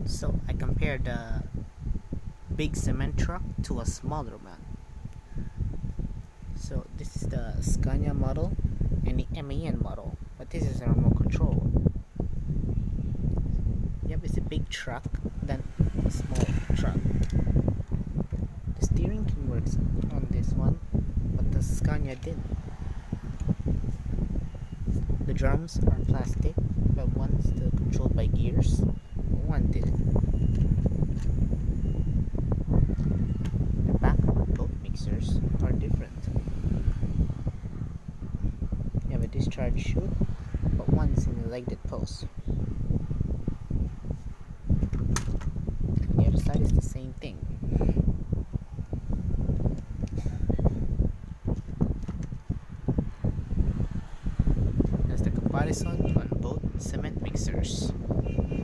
So I compared the big cement truck to a smaller one. So this is the Scania model and the MAN model, but this is a remote control. Yep, it's a big truck than a small truck. The steering can work on this one, but the Scania didn't. The drums are plastic, but one is still controlled by gears, one didn't. The back of both mixers are different. You have a discharge chute, but one's in a legged post. The other side is the same thing. That's the comparison on both cement mixers.